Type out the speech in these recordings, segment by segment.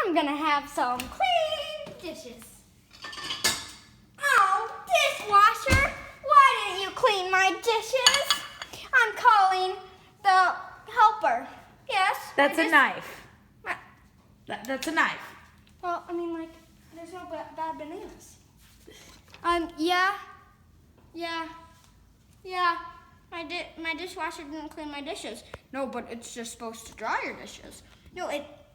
I'm gonna have some clean dishes. Oh, dishwasher, why didn't you clean my dishes? I'm calling the helper. Yes? That's a knife. That's a knife. Well, I mean, like, there's no bad bananas. Yeah. My dishwasher didn't clean my dishes. No, but it's just supposed to dry your dishes. No,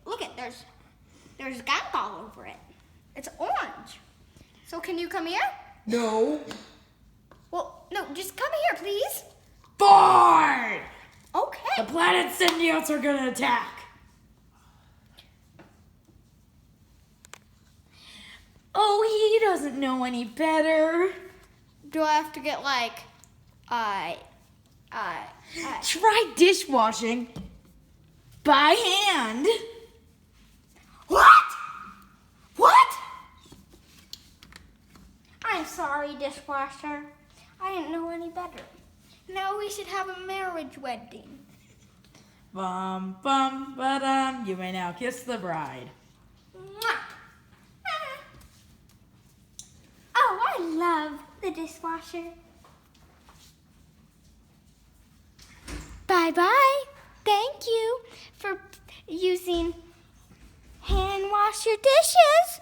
look at there's gunk all over it. It's orange. So can you come here? No. Well, no, just come here, please. Fine! Okay. The planet symbiotes are gonna attack. Oh, he doesn't know any better. Do I have to get like, Try dishwashing by hand. What? I'm sorry, dishwasher. I didn't know any better. Now we should have a marriage wedding. Bum, bum, ba-dum. You may now kiss the bride. Mwah. Oh, I love the dishwasher. Bye-bye. Thank you for using hand wash your dishes.